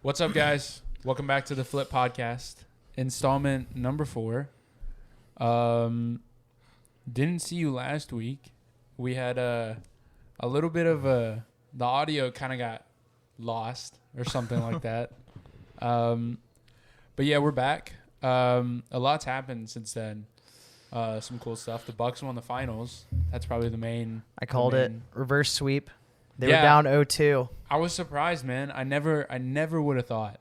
What's up, guys? Welcome back to the Flip Podcast, installment number 4. Didn't see you last week. We had a little bit of the audio kind of got lost or something like that. But yeah, we're back. A lot's happened since then. Some cool stuff. The Bucks won the finals. That's probably the main. I called it reverse sweep. They were down 0-2. I was surprised, man. I never would have thought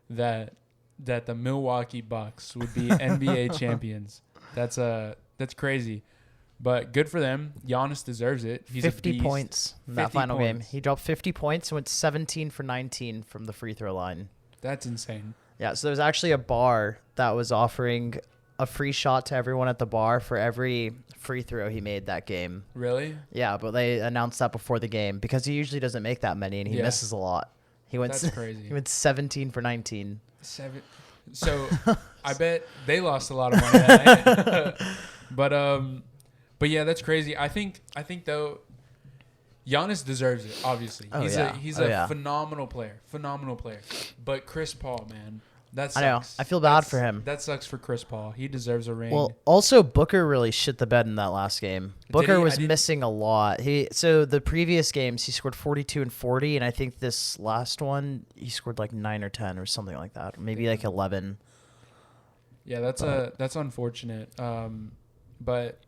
that the Milwaukee Bucks would be NBA champions. That's crazy. But good for them. Giannis deserves it. He's 50 points in that final game. He dropped 50 points and went 17 for 19 from the free throw line. That's insane. Yeah, so there was actually a bar that was offering a free shot to everyone at the bar for every free throw he made that game. Really? Yeah, but they announced that before the game because he usually doesn't make that many and he misses a lot. That's crazy. He went 17 for 19. So I bet they lost a lot of money that night. But yeah, that's crazy. I think though, Giannis deserves it. Obviously, he's a phenomenal player. But Chris Paul, man, that sucks. I know. I feel bad for him. That sucks for Chris Paul. He deserves a ring. Well, also Booker really shit the bed in that last game. Booker was missing a lot. So the previous games he scored 42 and 40, and I think this last one he scored like 9 or 10 or something like that, or maybe like 11. Yeah, that's unfortunate. But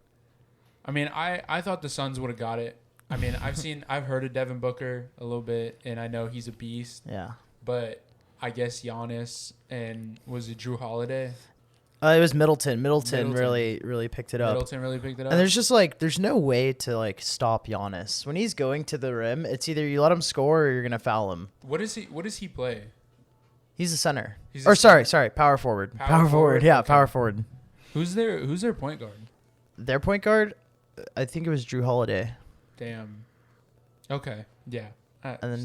I mean, I thought the Suns would have got it. I mean, I've heard of Devin Booker a little bit, and I know he's a beast. Yeah. But I guess Giannis and was it Drew Holiday? It was Middleton. Middleton really picked it up. And there's just there's no way to stop Giannis. When he's going to the rim, it's either you let him score or you're gonna foul him. What does he play? He's a center. Sorry, power forward. Power forward. Yeah, okay. Power forward. Who's their point guard? Their point guard, I think it was Drew Holiday. Damn. Okay. Yeah. And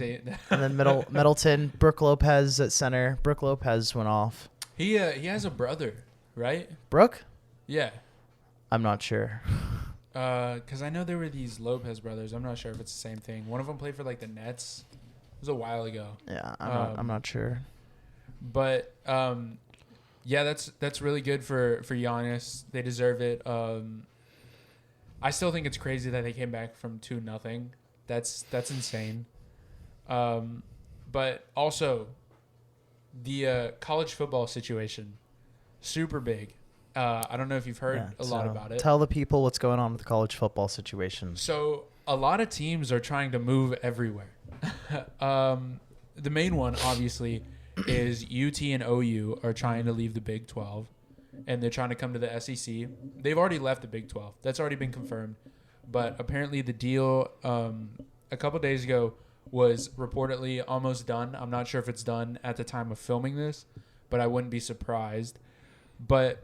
then Middleton, Brook Lopez at center. Brook Lopez went off. He has a brother, right? Brook? Yeah. I'm not sure. Because I know there were these Lopez brothers. I'm not sure if it's the same thing. One of them played for the Nets. It was a while ago. Yeah, I'm not sure. But yeah, that's really good for Giannis. They deserve it. I still think it's crazy that they came back from 2-0. That's insane. But also the college football situation, super big. I don't know if you've heard a lot about it. Tell the people what's going on with the college football situation. So a lot of teams are trying to move everywhere. The main one, obviously, is UT and OU are trying to leave the Big 12, and they're trying to come to the SEC. They've already left the Big 12. That's already been confirmed. But apparently the deal a couple days ago was reportedly almost done. I'm not sure if it's done at the time of filming this, but I wouldn't be surprised. But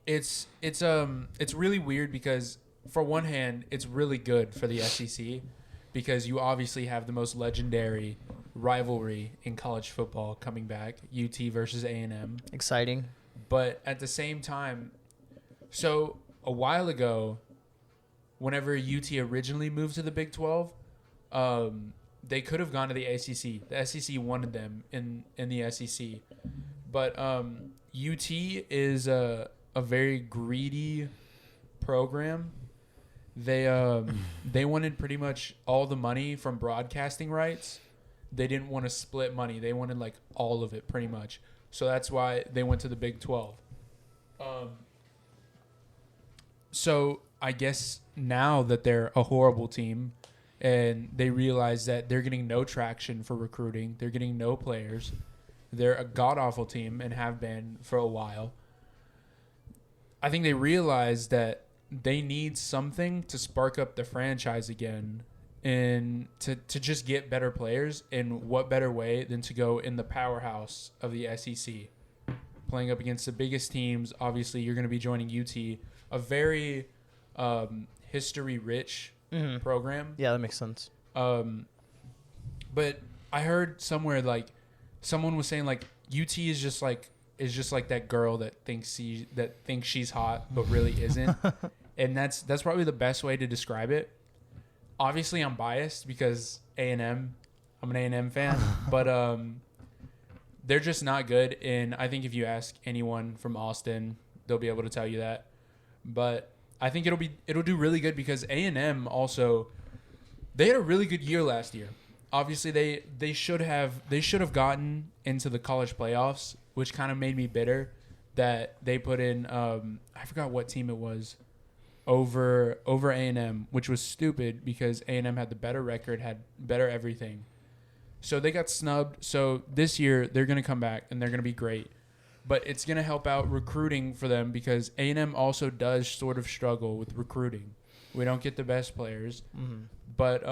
it's really weird because for one hand, it's really good for the SEC because you obviously have the most legendary rivalry in college football coming back, UT versus A&M. Exciting. But at the same time, so a while ago, whenever UT originally moved to the Big 12, they could have gone to the ACC. The SEC wanted them in the SEC. But UT is a very greedy program. They wanted pretty much all the money from broadcasting rights. They didn't want to split money. They wanted all of it pretty much. So that's why they went to the Big 12. So I guess now that they're a horrible team and they realize that they're getting no traction for recruiting, they're getting no players, they're a god-awful team and have been for a while. I think they realize that they need something to spark up the franchise again and to just get better players. And what better way than to go in the powerhouse of the SEC, playing up against the biggest teams. Obviously, you're going to be joining UT, a very history-rich program. Yeah, that makes sense. But I heard somewhere someone was saying UT is just like that girl that thinks she's hot but really isn't, and that's probably the best way to describe it. Obviously, I'm biased because A&M. I'm an A&M fan, but they're just not good. And I think if you ask anyone from Austin, they'll be able to tell you that. But I think it'll do really good because A&M also, they had a really good year last year. Obviously, they should have gotten into the college playoffs, which kind of made me bitter that they put in I forgot what team it was over A&M, which was stupid because A&M had the better record, had better everything. So they got snubbed. So this year they're going to come back and they're going to be great. But it's going to help out recruiting for them because A&M also does sort of struggle with recruiting. We don't get the best players. Mm-hmm. But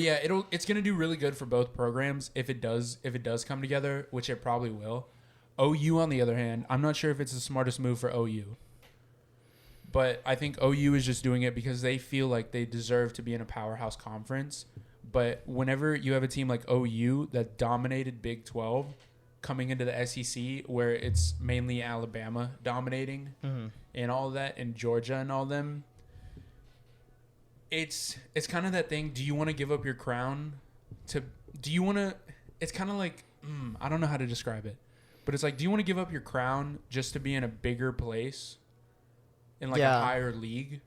yeah, it's going to do really good for both programs if it does come together, which it probably will. OU, on the other hand, I'm not sure if it's the smartest move for OU. But I think OU is just doing it because they feel like they deserve to be in a powerhouse conference. But whenever you have a team like OU that dominated Big 12 coming into the SEC, where it's mainly Alabama dominating and all that, and Georgia and all them, it's kind of that thing. Do you want to give up your crown to? Do you want to? It's kind of like I don't know how to describe it, but it's like, do you want to give up your crown just to be in a bigger place, in like a higher league?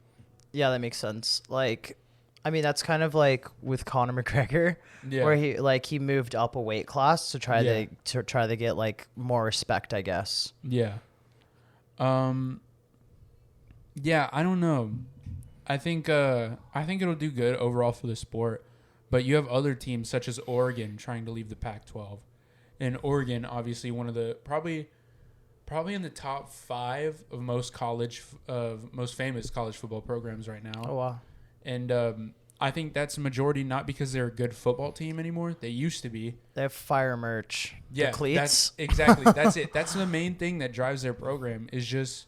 Yeah, that makes sense. Like, I mean, that's kind of like with Conor McGregor, where he moved up a weight class to try to get like more respect, I guess. Yeah. Yeah, I don't know. I think it'll do good overall for the sport, but you have other teams such as Oregon trying to leave the Pac-12, and Oregon obviously one of the probably in the top 5 of most famous college football programs right now. Oh wow! And I think that's a majority not because they're a good football team anymore. They used to be. They have fire merch. Yeah, the cleats. That's it. That's the main thing that drives their program is just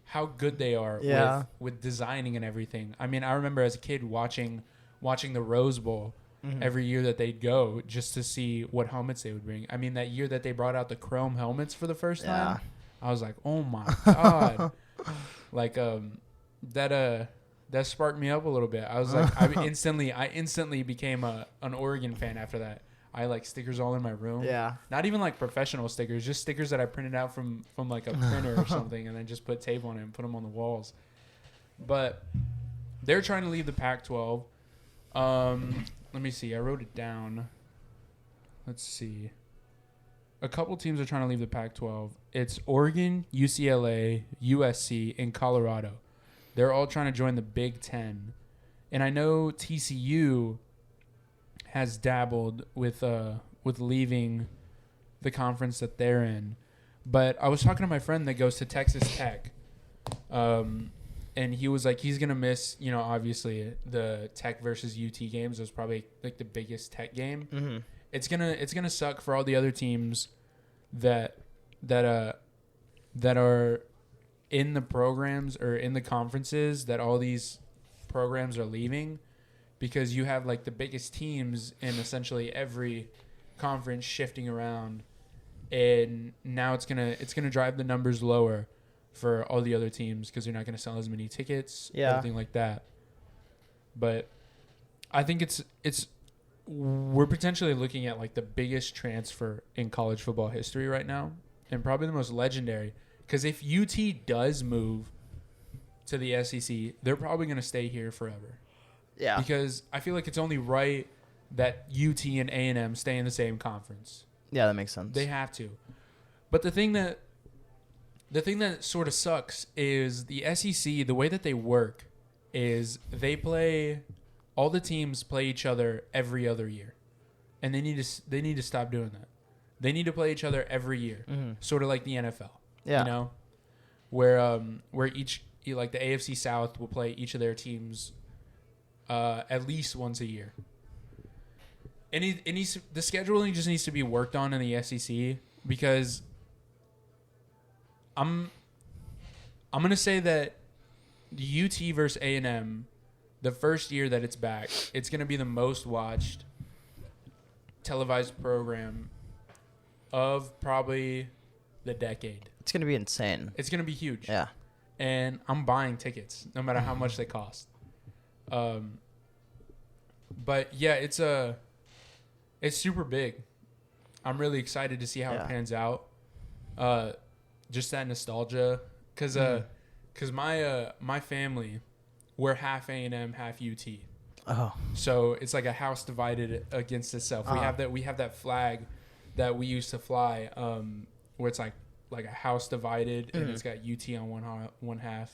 how good they are with designing and everything. I mean, I remember as a kid watching the Rose Bowl every year that they'd go just to see what helmets they would bring. I mean, that year that they brought out the chrome helmets for the first time, I was like, oh my God. Like, that sparked me up a little bit. I was like, I instantly became an Oregon fan after that. I like stickers all in my room. Yeah. Not even like professional stickers, just stickers that I printed out from like a printer or something, and then just put tape on it and put them on the walls. But they're trying to leave the Pac-12. Let me see. I wrote it down. Let's see. A couple teams are trying to leave the Pac-12. It's Oregon, UCLA, USC, and Colorado. They're all trying to join the Big Ten. And I know TCU has dabbled with leaving the conference that they're in. But I was talking to my friend that goes to Texas Tech. And he was like, he's going to miss, obviously the Tech versus UT games. It was probably like the biggest Tech game. Mm-hmm. It's gonna suck for all the other teams that are in the programs or in the conferences that all these programs are leaving, because you have like the biggest teams in essentially every conference shifting around, and now it's gonna drive the numbers lower for all the other teams because you're not gonna sell as many tickets, everything like that. But I think we're potentially looking at like the biggest transfer in college football history right now, and probably the most legendary. Because if UT does move to the SEC, they're probably going to stay here forever. Yeah. Because I feel like it's only right that UT and A&M stay in the same conference. Yeah, that makes sense. They have to. But the thing that sort of sucks is the SEC, the way that they work is all the teams play each other every other year. And they need to stop doing that. They need to play each other every year. Mm-hmm. Sort of like the NFL. Yeah. Where each, like the AFC South will play each of their teams at least once a year. And the scheduling just needs to be worked on in the SEC, because I'm going to say that the UT versus A&M, the first year that it's back, it's going to be the most watched televised program of probably the decade. It's going to be insane. It's going to be huge. Yeah. And I'm buying tickets no matter how much they cost. But yeah, it's super big. I'm really excited to see how Yeah. it pans out. Just that nostalgia, cause my family, we're half A&M, half UT. Oh. So it's like a house divided against itself. We have that flag that we used to fly, where it's like a house divided, and it's got UT on one half.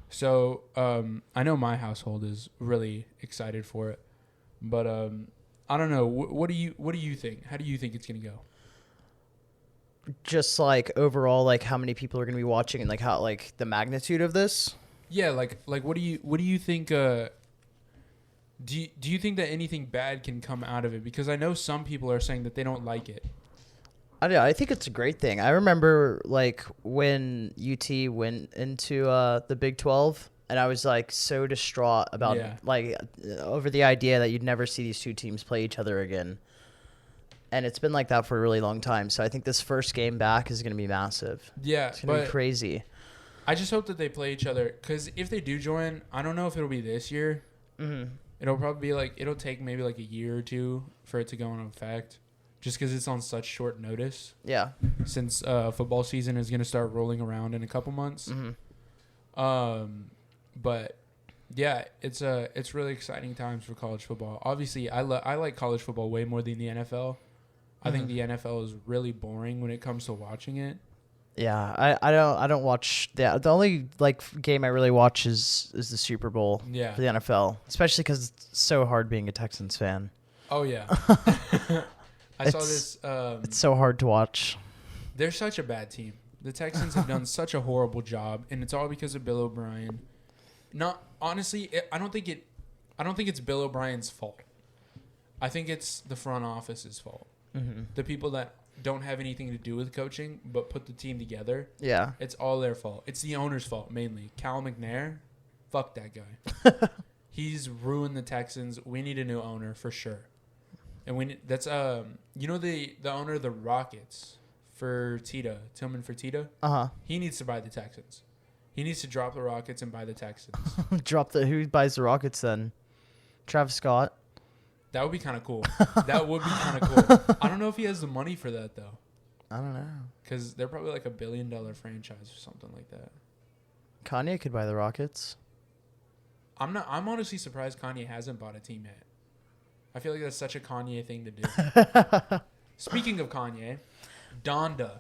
So I know my household is really excited for it, but I don't know. What do you think? How do you think it's gonna go? Just like overall, like how many people are going to be watching and like how like the magnitude of this? Yeah, like what do you think? Do you think that anything bad can come out of it? Because I know some people are saying that they don't like it. I don't know. I think it's a great thing. I remember like when UT went into the Big 12, and I was like so distraught about like over the idea that you'd never see these two teams play each other again. And it's been like that for a really long time. So I think this first game back is going to be massive. Yeah, it's going to be crazy. I just hope that they play each other, because if they do join, I don't know if it'll be this year. Mm-hmm. It'll probably be like, it'll take maybe like a year or two for it to go into effect, just because it's on such short notice. Yeah. Since football season is going to start rolling around in a couple months. Mm-hmm. But yeah, it's really exciting times for college football. Obviously, I like college football way more than the NFL. I think the NFL is really boring when it comes to watching it. Yeah, I don't watch the only like game I really watch is the Super Bowl for the NFL, especially because it's so hard being a Texans fan. Oh yeah, I saw this. It's so hard to watch. They're such a bad team. The Texans have done such a horrible job, and it's all because of Bill O'Brien. Not honestly, I don't think it's Bill O'Brien's fault. I think it's the front office's fault. Mm-hmm. The people that don't have anything to do with coaching but put the team together. Yeah. It's all their fault. It's the owner's fault mainly. Cal McNair, fuck that guy. He's ruined the Texans. We need a new owner for sure. And that's you know the owner of the Rockets, Tillman Fertitta? Uh-huh. He needs to buy the Texans. He needs to drop the Rockets and buy the Texans. Who buys the Rockets then? Travis Scott. That would be kind of cool. That would be kind of cool. I don't know if he has the money for that, though. I don't know. Because they're probably like $1 billion franchise or something like that. Kanye could buy the Rockets. I'm honestly surprised Kanye hasn't bought a team yet. I feel like that's such a Kanye thing to do. Speaking of Kanye, Donda.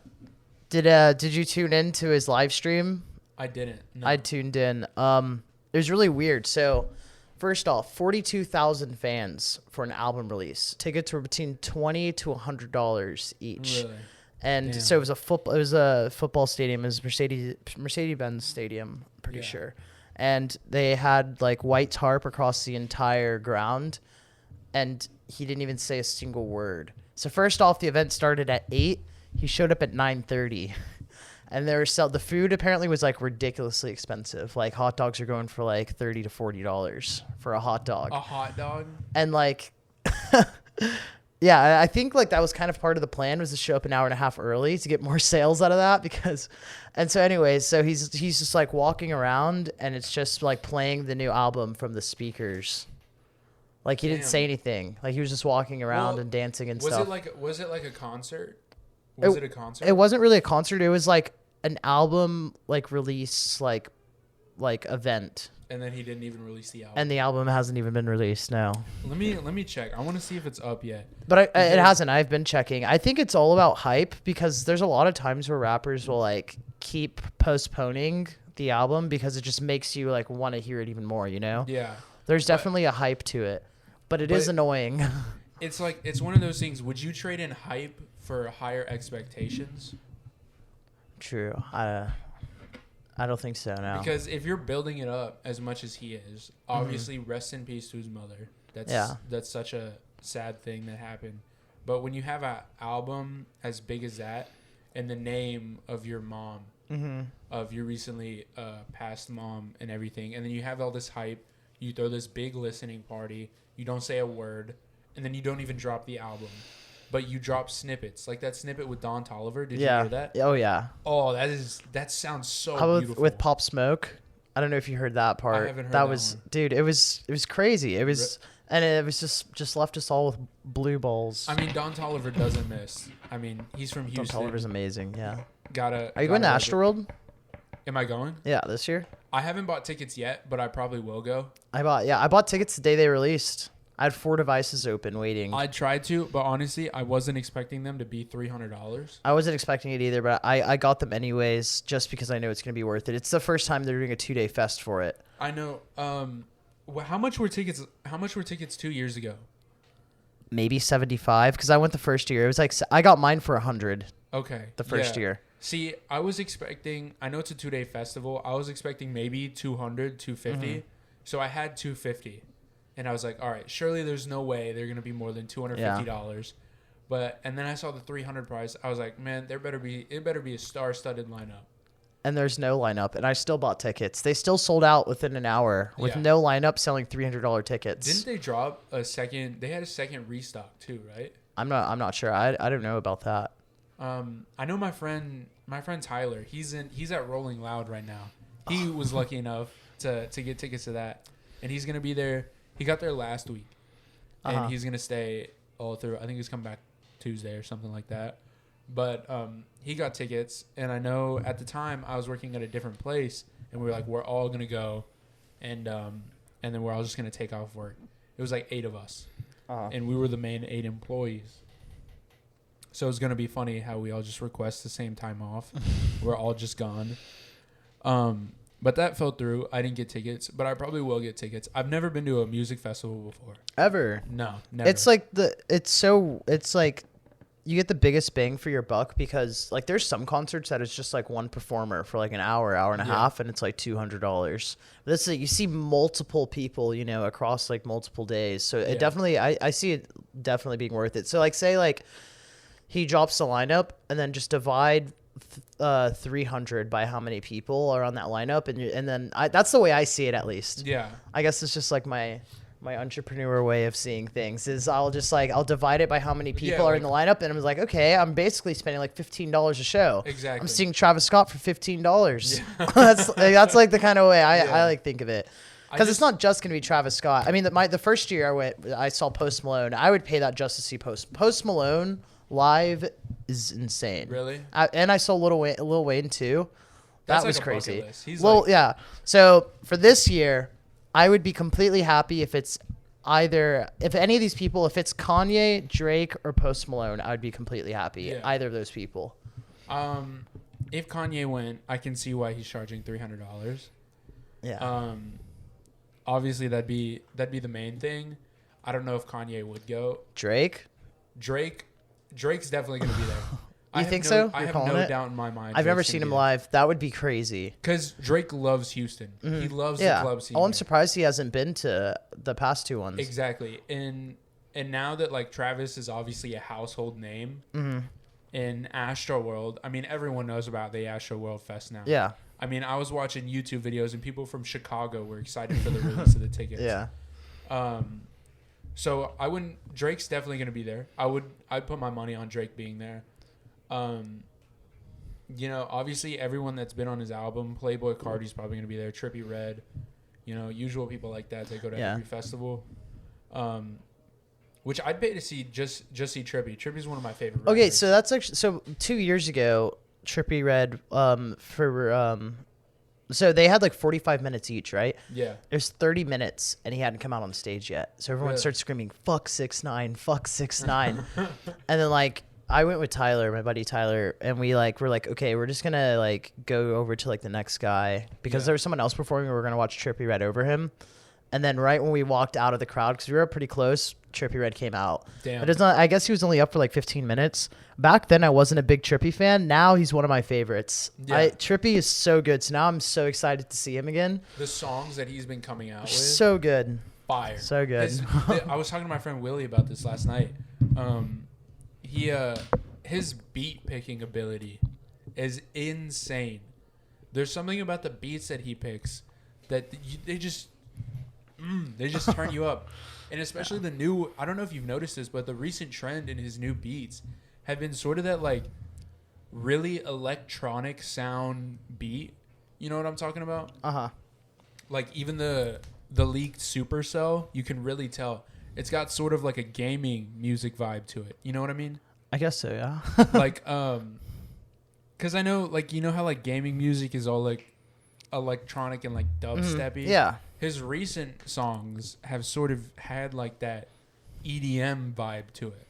Did you tune in to his live stream? I didn't. No. I tuned in. It was really weird. So, first off, 42,000 fans for an album release. Tickets were between $20 to $100 each. Really? And so it was a football stadium. It was Mercedes-Benz Stadium, I'm pretty sure. And they had like white tarp across the entire ground, and he didn't even say a single word. So first off, the event started at 8. He showed up at 9:30. And the food apparently was like ridiculously expensive. Like hot dogs are going for like $30 to $40 for a hot dog. A hot dog? And like, yeah, I think like that was kind of part of the plan, was to show up an hour and a half early to get more sales out of that and so anyways, so he's just like walking around, and it's just like playing the new album from the speakers. Like he didn't say anything. Like he was just walking around and dancing and stuff. Was it like a concert? Was it a concert? It wasn't really a concert. It was like an album like release like event. And then he didn't even release the album. And the album hasn't even been released. No. Let me check. I want to see if it's up yet. But it hasn't. I've been checking. I think it's all about hype, because there's a lot of times where rappers will like keep postponing the album because it just makes you like want to hear it even more. You know? Yeah. There's definitely a hype to it, but it is annoying. It's like, it's one of those things. Would you trade in hype for higher expectations? True. I don't think so, no. Because if you're building it up as much as he is, obviously rest in peace to his mother. That's such a sad thing that happened. But when you have an album as big as that, and the name of your mom, of your recently passed mom and everything, and then you have all this hype, you throw this big listening party, you don't say a word, and then you don't even drop the album. But you drop snippets, like that snippet with Don Toliver. Did you hear that? Oh yeah. Oh, that sounds so beautiful. With Pop Smoke? I don't know if you heard that part. I haven't heard that one. Dude, it was crazy. It was, And it was just left us all with blue balls. I mean, Don Tolliver doesn't miss. I mean, he's from Houston. Don Tolliver's amazing. Yeah. Are you going to Astroworld? Am I going? Yeah, this year. I haven't bought tickets yet, but I probably will go. I bought tickets the day they released. I had 4 devices open waiting. I tried to, but honestly, I wasn't expecting them to be $300. I wasn't expecting it either, but I got them anyways just because I know it's going to be worth it. It's the first time they're doing a 2-day fest for it. I know. How much were tickets 2 years ago? Maybe 75 because I went the first year. It was like I got mine for 100. Okay. The first year. See, I was expecting, I know it's a 2-day festival. I was expecting maybe 200, 250. Mm-hmm. So I had 250. And I was like, all right, surely there's no way they're going to be more than $250. Yeah. And then I saw the 300 price. I was like, man, it better be a star-studded lineup. And there's no lineup. And I still bought tickets. They still sold out within an hour with no lineup selling $300 tickets. Didn't they drop a second? They had a second restock too, right? I'm not sure. I don't know about that. I know my friend Tyler. He's at Rolling Loud right now. He was lucky enough to get tickets to that, and he's gonna be there. He got there last week, and he's gonna stay all through. I think he's coming back Tuesday or something like that. But he got tickets, and I know at the time I was working at a different place, and we were like, we're all gonna go, and then we're all just gonna take off work. It was like 8 of us, and we were the main 8 employees. So it's gonna be funny how we all just request the same time off. We're all just gone. But that fell through. I didn't get tickets, but I probably will get tickets. I've never been to a music festival before. Ever? No, never. It's like you get the biggest bang for your buck because like there's some concerts that it's just like one performer for like an hour and a half, and it's like $200. This is like, you see multiple people, across like multiple days. So it definitely, I see it definitely being worth it. So like say like he drops the lineup and then just divide 300 by how many people are on that lineup, and then that's the way I see it, at least. Yeah, I guess it's just like my entrepreneur way of seeing things is I'll divide it by how many people are in the lineup, and I'm like, okay, I'm basically spending like $15 a show. Exactly. I'm seeing Travis Scott for $15. Yeah. that's like the kind of way I like think of it, because it's not just gonna be Travis Scott. I mean, the first year I saw Post Malone. I would pay that just to see Post Malone live is insane. Really? And I saw Lil Wayne too. That was crazy. Yeah. So for this year, I would be completely happy if it's if any of these people, if it's Kanye, Drake, or Post Malone, I would be completely happy. Yeah. Either of those people. If Kanye went, I can see why he's charging $300. Yeah. Obviously that'd be the main thing. I don't know if Kanye would go. Drake's definitely going to be there. You think so? I have no doubt in my mind. I've never seen him live. That would be crazy. Because Drake loves Houston. Mm-hmm. He loves the club scene. Oh, I'm surprised he hasn't been to the past 2 ones. Exactly. And now that like Travis is obviously a household name in Astroworld, I mean, everyone knows about the Astroworld Fest now. Yeah. I mean, I was watching YouTube videos and people from Chicago were excited for the release of the tickets. Yeah. So Drake's definitely going to be there. I'd put my money on Drake being there. Obviously everyone that's been on his album, Playboi Carti's probably going to be there. Trippie Redd, usual people like that go to every festival. Which I'd pay to see just see Trippie. Trippie's one of my favorite rappers. Okay, so that's actually 2 years ago, Trippie Redd so they had like 45 minutes each, right? Yeah. There's 30 minutes, and he hadn't come out on stage yet. So everyone starts screaming, "Fuck 6ix9ine, fuck 6ix9ine," and then like I went with Tyler, my buddy Tyler, and we're like, okay, we're just gonna like go over to like the next guy because there was someone else performing. We were gonna watch Trippie Redd over him, and then right when we walked out of the crowd, because we were pretty close, Trippie Redd came out. Damn. But it's not. I guess he was only up for like 15 minutes. Back then, I wasn't a big Trippie fan. Now he's one of my favorites. Yeah. Trippie is so good. So now I'm so excited to see him again. The songs that he's been coming out with, so good. Fire. So good. I was talking to my friend Willie about this last night. His beat picking ability is insane. There's something about the beats that he picks that they just turn you up. And especially the new, I don't know if you've noticed this, but the recent trend in his new beats have been sort of that like really electronic sound beat. You know what I'm talking about? Uh-huh. Like even the leaked Supercell, you can really tell. it's got sort of like a gaming music vibe to it. You know what I mean? I guess so, yeah. Like, because I know, like, you know how like gaming music is all like electronic and like dubsteppy. Yeah. His recent songs have sort of had like that EDM vibe to it,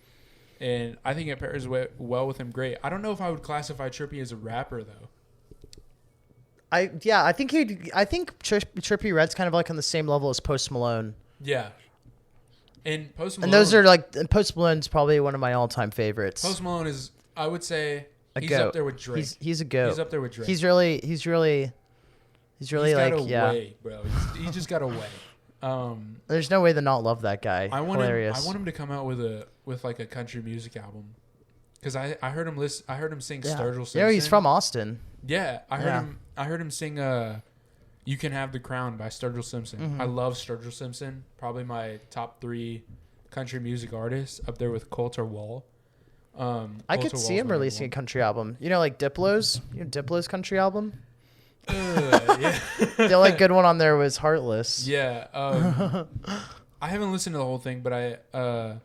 and I think it pairs well with him. Great. I don't know if I would classify Trippie as a rapper though. I think Trippie Redd's kind of like on the same level as Post Malone. Yeah. And Post Malone. And those are like, and Post Malone's probably one of my all-time favorites. Post Malone is, I would say, he's goat. up there with Drake. He's a goat. He's up there with Drake. He's really like, way, bro. He's just got a way. There's no way to not love that guy. Hilarious. I want him to come out with like a country music album, because I heard him sing Sturgill Simpson. Yeah, he's from Austin. Yeah, I heard him sing "You Can Have the Crown" by Sturgill Simpson. Mm-hmm. I love Sturgill Simpson. Probably my top 3 country music artists, up there with Coulter Wall. I could see him releasing a country album. You know, like Diplo's. Diplo's country album. Yeah. The only good one on there was Heartless. Yeah. I haven't listened to the whole thing, but I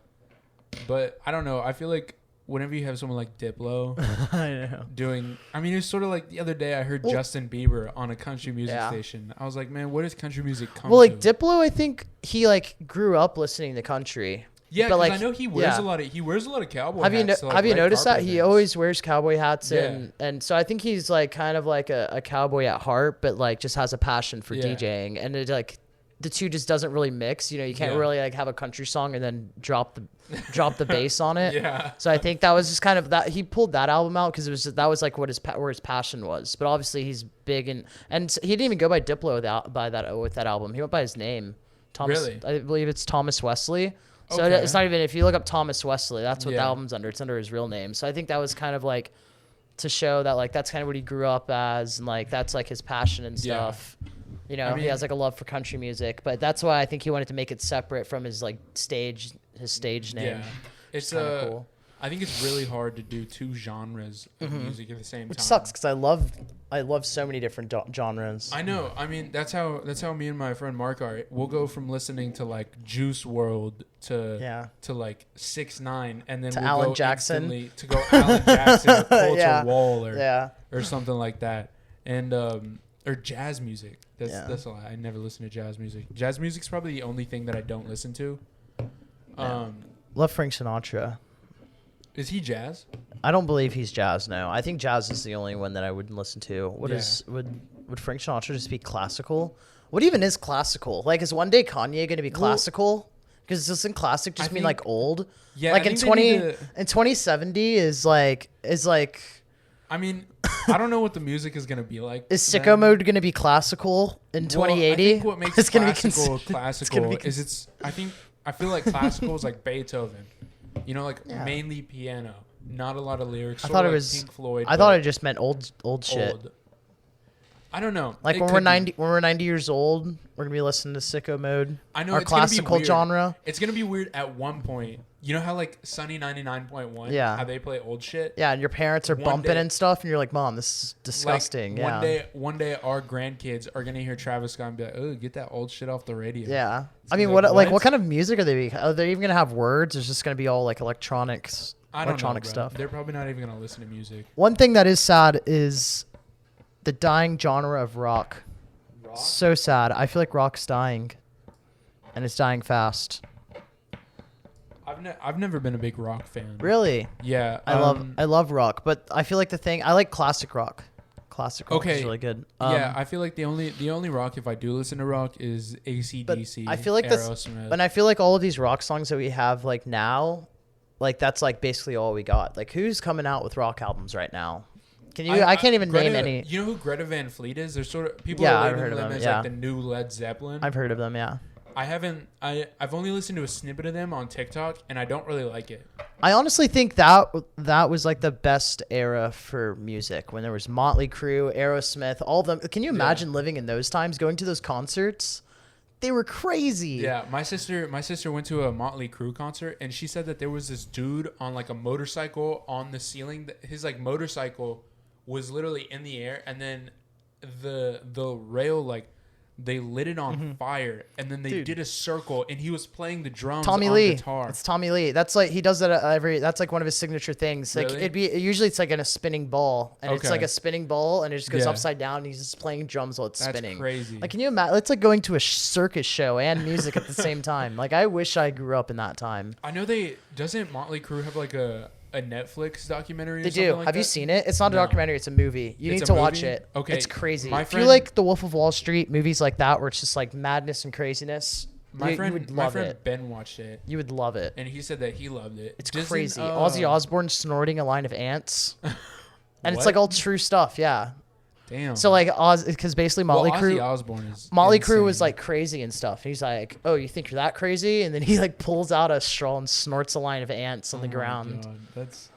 don't know. I feel like whenever you have someone like Diplo I know. it was sort of like the other day I heard Justin Bieber on a country music station. I was like, man, where does country music come Well, like to? Diplo, I think he like grew up listening to country. Yeah, but because like, I know he wears a lot of cowboy have hats. Have you noticed that he always wears cowboy hats, Yeah. and so I think he's like kind of like a cowboy at heart, but like just has a passion for Yeah. DJing, and it like the two just doesn't really mix. You know, you can't really like have a country song and then drop the bass on it. Yeah. So I think that was just kind of that he pulled that album out because that was like what where his passion was. But obviously he's big and he didn't even go by Diplo with that album. He went by his name. Thomas. Really? I believe it's Thomas Wesley. So Okay. it's not even, if you look up Thomas Wesley, that's what the Yeah. album's under. It's under his real name. So I think that was kind of like to show that like that's kind of what he grew up as, and like that's like his passion and stuff. You know, he has like a love for country music, but that's why I think he wanted to make it separate from his like stage name. Yeah. It's kinda cool. I think it's really hard to do 2 genres of music at the same Which time. sucks because I love so many different genres. I know. I mean, that's how me and my friend Mark are. We'll go from listening to like Juice WRLD to like 6ix9ine, and then To we'll Alan go Jackson. instantly to go Alan Jackson or Coulter Yeah. Wall or something like that, and or jazz music. That's a lie. I never listen to jazz music. Jazz music's probably the only thing that I don't listen to. Love Frank Sinatra. Is he jazz? I don't believe he's jazz. No, I think jazz is the only one that I wouldn't listen to. Would Frank Sinatra just be classical? What even is classical? Like, is One Day Kanye going to be classical? Because doesn't classic just mean like old? Yeah, like I in think 2070 is like. I mean, I don't know what the music is going to be like. Is Sicko Mode going to be classical in 2080? I think what makes It's gonna be classical is I feel like classical is like Beethoven. You know, like mainly piano, not a lot of lyrics. I thought it like was Pink Floyd. I thought it just meant old shit. I don't know. Like when we're 90 years old, we're gonna be listening to Sicko Mode. I know our it's gonna be classical weird. genre. It's gonna be weird at one point. You know how like Sunny 99.1? Yeah. How they play old shit. Yeah, and your parents are bumping and stuff, and you're like, "Mom, this is disgusting." Like, one day, our grandkids are gonna hear Travis Scott and be like, "Oh, get that old shit off the radio." Yeah. It's I mean, what kind of music are they? Are they even gonna have words? Or is just gonna be all like electronic stuff? They're probably not even gonna listen to music. One thing that is sad is the dying genre of rock. So sad. I feel like rock's dying, and it's dying fast. I've never been a big rock fan. Really? Yeah. I love rock, but I feel like I like classic rock. Classic rock is really good. Yeah, I feel like the only rock, if I do listen to rock, is AC/DC. I feel like Aerosmith. and I feel like all of these rock songs that we have like now, like that's like basically all we got. Like who's coming out with rock albums right now? Can you? I can't even name any. You know who Greta Van Fleet is? They're sort of people. Yeah, are I've heard of them them. as like the new Led Zeppelin. I've heard of them. Yeah. I haven't. I've only listened to a snippet of them on TikTok, and I don't really like it. I honestly think that was like the best era for music when there was Motley Crue, Aerosmith, all of them. Can you imagine living in those times, going to those concerts? They were crazy. Yeah, my sister went to a Motley Crue concert, and she said that there was this dude on like a motorcycle on the ceiling. His like motorcycle was literally in the air, and then the rail like They lit it on fire, and then they did a circle, and he was playing the drums on guitar. It's Tommy Lee. That's like he does that that's like one of his signature things. Like usually it's like in a spinning ball, and it's like a spinning ball, and it just goes upside down. And he's just playing drums while it's spinning. That's crazy. Like, can you imagine? It's like going to a circus show and music at the same time. Like, I wish I grew up in that time. I know doesn't Motley Crue have like a Netflix documentary? They do. Have you seen it? It's not a documentary. It's a movie. You need to watch it. Okay. It's crazy. If you like The Wolf of Wall Street, movies like that where it's just like madness and craziness, my friend Ben watched it. You would love it. And he said that he loved it. It's crazy. Ozzy Osbourne snorting a line of ants. And it's like all true stuff. Yeah. Damn. So like because basically Motley Crue was like crazy and stuff. He's like, "Oh, you think you're that crazy?" And then he like pulls out a straw and snorts a line of ants on the ground. God. That's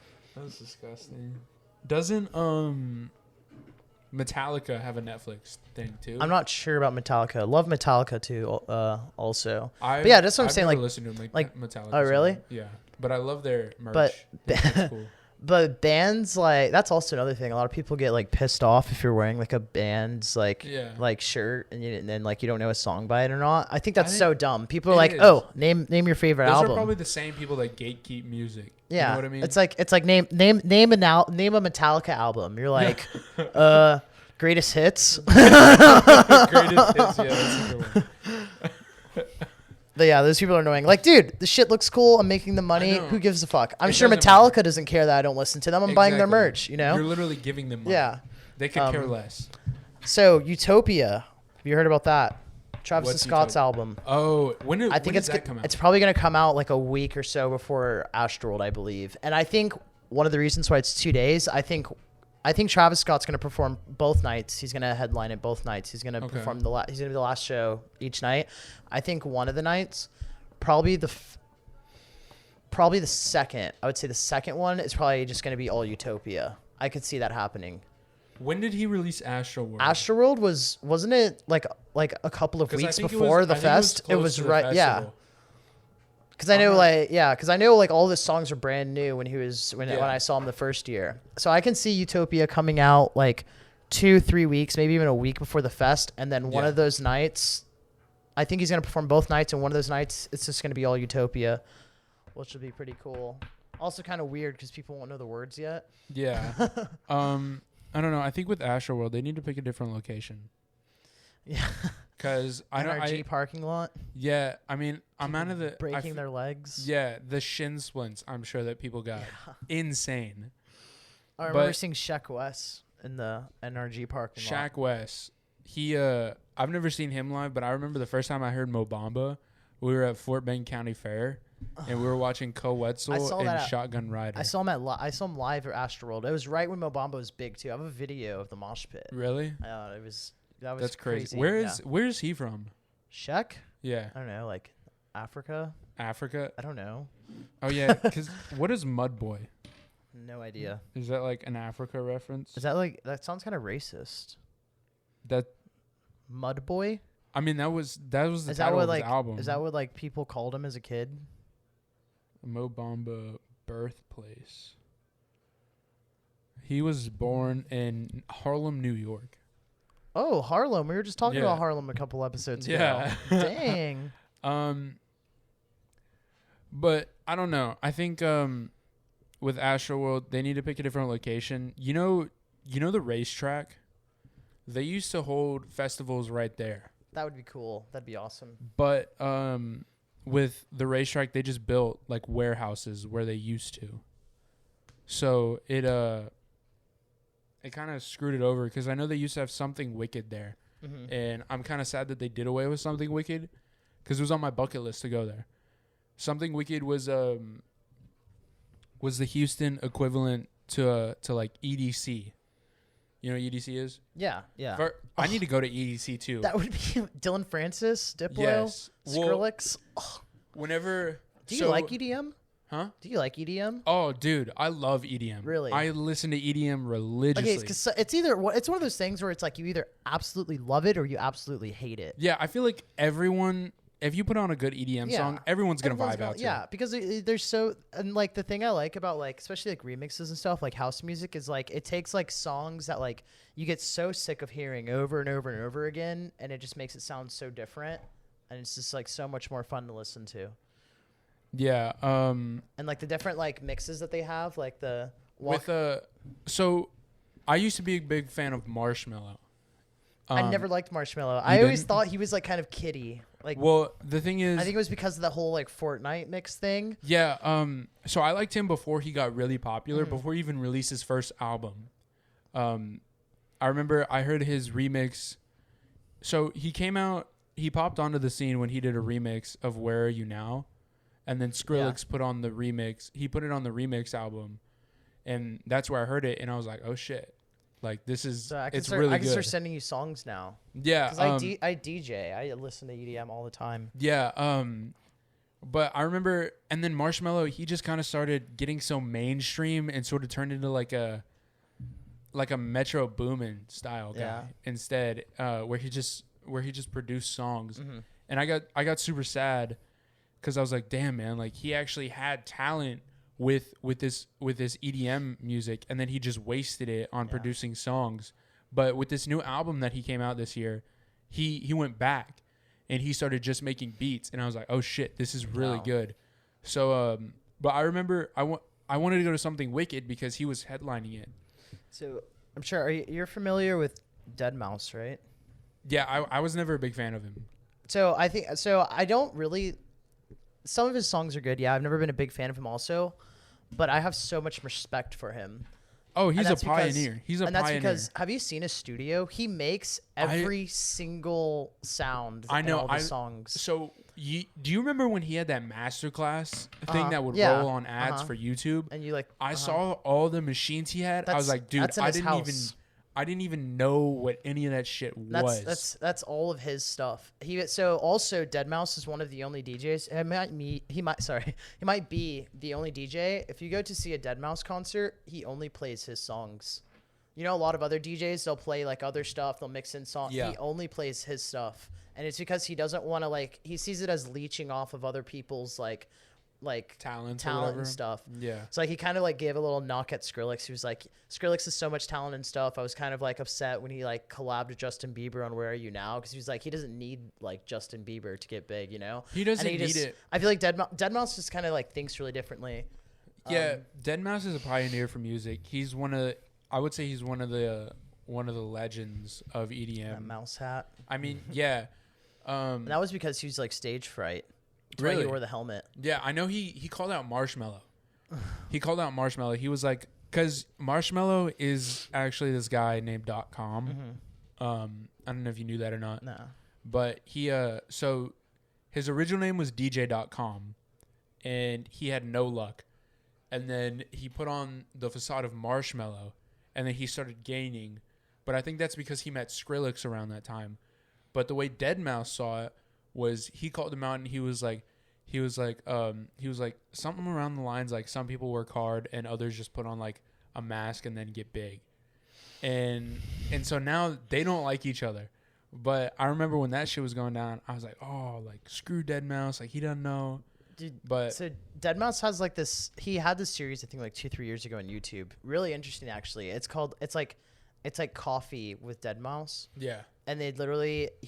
disgusting. Doesn't Metallica have a Netflix thing too? I'm not sure about Metallica. Love Metallica too. Also, but yeah, that's what I'm saying. Like, listen to like Metallica. Oh, really? Yeah, but I love their merch. But That's cool. But bands, like, that's also another thing. A lot of people get like pissed off if you're wearing like a band's like shirt and then like you don't know a song by it or not. I think that's so dumb. People are like, "Oh, name your favorite album." Those are probably the same people that gatekeep music. Yeah, you know what I mean? It's like name a Metallica album. You're like, greatest hits. Greatest hits. Yeah, that's a good one. But yeah, those people are annoying. Like, dude, the shit looks cool. I'm making the money. Who gives a fuck? I'm sure Metallica doesn't care that I don't listen to them. I'm buying their merch, you know? You're literally giving them money. Yeah. They could care less. So, Utopia. Have you heard about that? Travis Scott's album. Oh, when did that come out? It's probably going to come out like a week or so before Astroworld, I believe. And I think one of the reasons why it's 2 days, I think Travis Scott's going to perform both nights. He's going to headline it both nights. He's going to perform he's going to be the last show each night. I think one of the nights, probably the second. I would say the second one is probably just going to be all Utopia. I could see that happening. When did he release Astroworld? Astroworld wasn't it like a couple of weeks before the fest? It was right, yeah. Because I know like all the songs are brand new when I saw him the first year. So I can see Utopia coming out like 2-3 weeks, maybe even a week before the fest, and then one of those nights, I think he's gonna perform both nights, and one of those nights it's just gonna be all Utopia, which will be pretty cool. Also kind of weird because people won't know the words yet. Yeah. I don't know. I think with Astroworld they need to pick a different location. Yeah. Because NRG parking lot. Yeah, I mean, I'm out of the breaking their legs. Yeah, the shin splints. I'm sure that people got insane. I remember seeing Shaq West in the NRG parking lot. Shaq West, I've never seen him live, but I remember the first time I heard Mo Bamba, we were at Fort Bend County Fair, and we were watching Co Wetzel and Shotgun Rider. I saw him live at Astroworld. It was right when Mo Bamba was big too. I have a video of the mosh pit. Really? That's crazy. Where is he from? Shaq? Yeah. I don't know, like Africa? Africa? I don't know. Oh yeah, because what is Mud Boy? No idea. Is that like an Africa reference? Is that like that sounds kind of racist? That Mud Boy? I mean that was the title of his album. Is that what like people called him as a kid? Mo Bamba birthplace. He was born in Harlem, New York. Oh, Harlem. We were just talking about Harlem a couple episodes ago. Yeah. Dang. But I don't know. I think with Astroworld, they need to pick a different location. You know the racetrack? They used to hold festivals right there. That would be cool. That'd be awesome. But with the racetrack, they just built like warehouses where they used to. So it kind of screwed it over because I know they used to have Something Wicked there. Mm-hmm. And I'm kind of sad that they did away with Something Wicked because it was on my bucket list to go there. Something Wicked was the Houston equivalent to like EDC. You know what EDC is? Yeah. I need to go to EDC too. That would be Dylan Francis, Diplo, yes. Skrillex. Whenever... Do you like EDM? Huh? Do you like EDM? Oh, dude, I love EDM. Really? I listen to EDM religiously. Okay, because it's one of those things where it's like you either absolutely love it or you absolutely hate it. Yeah, I feel like everyone if you put on a good EDM song, everyone's gonna vibe out to Yeah, it. because there's so, and like the thing I like about like especially like remixes and stuff like house music is like it takes like songs that like you get so sick of hearing over and over and over again, and it just makes it sound so different, and it's just like so much more fun to listen to. Yeah. And like the different like mixes that they have, like the so I used to be a big fan of Marshmello. I never liked Marshmello. I always thought he was like kind of kiddie. Like, well, the thing is, I think it was because of the whole like Fortnite mix thing. Yeah. So I liked him before he got really popular, before he even released his first album. I remember I heard his remix. So he came out, he popped onto the scene when he did a remix of Where Are You Now? And then Skrillex put on the remix. He put it on the remix album. And that's where I heard it. And I was like, oh shit. Like, this is, So it's really good. I can start sending you songs now. Yeah. Because I DJ. I listen to EDM all the time. Yeah. But I remember, and then Marshmello, he just kind of started getting so mainstream and sort of turned into like a Metro Boomin style guy instead, where he just produced songs. And I got super sad because I was like, damn, man, like he actually had talent with this EDM music, and then he just wasted it on producing songs. But with this new album that he came out this year, he went back and he started just making beats, and I was like, oh shit, this is really good. So but I remember I wanted to go to Something Wicked because he was headlining it. So I'm sure you're familiar with Deadmau5, right? Yeah, I was never a big fan of him. So I don't really. Some of his songs are good. Yeah, I've never been a big fan of him also, but I have so much respect for him. Oh, he's a pioneer. That's because, have you seen his studio? He makes every single sound in all the songs. So do you remember when he had that masterclass thing that would roll on ads for YouTube? And you like, I saw all the machines he had. I was like, dude, I didn't even know what any of that shit was. That's all of his stuff. Also Deadmau5 is one of the only DJs. He might be the only DJ. If you go to see a Deadmau5 concert, he only plays his songs. You know, a lot of other DJs, they'll play like other stuff. They'll mix in songs. Yeah. He only plays his stuff, and it's because he doesn't want to he sees it as leeching off of other people's like talent and stuff. Yeah. So he kind of gave a little knock at Skrillex. He was like, Skrillex has so much talent and stuff. I was kind of upset when he collabed with Justin Bieber on Where Are You Now? Because he was like, he doesn't need Justin Bieber to get big, you know? He doesn't need it. I feel like Deadmau5 just kind of thinks really differently. Yeah, Deadmau5 is a pioneer for music. I would say he's one of the legends of EDM. That mouse hat. I mean, yeah. And that was because he was stage fright. That's really? Why he wore the helmet. Yeah, I know he called out Marshmello. He called out Marshmello. He was like, because Marshmello is actually this guy named .com. I don't know if you knew that or not. No. But so his original name was DJ.com, and he had no luck. And then he put on the facade of Marshmello, and then he started gaining. But I think that's because he met Skrillex around that time. But the way Deadmau5 saw it was he called him out, and he was like something around the lines like some people work hard and others just put on a mask and then get big. And so now they don't like each other. But I remember when that shit was going down, I was like, oh, screw Deadmau5, he doesn't know. Dude, but so Deadmau5 has this. He had this series I think 2-3 years ago on YouTube. Really interesting actually. It's like Coffee with Deadmau5. Yeah. And he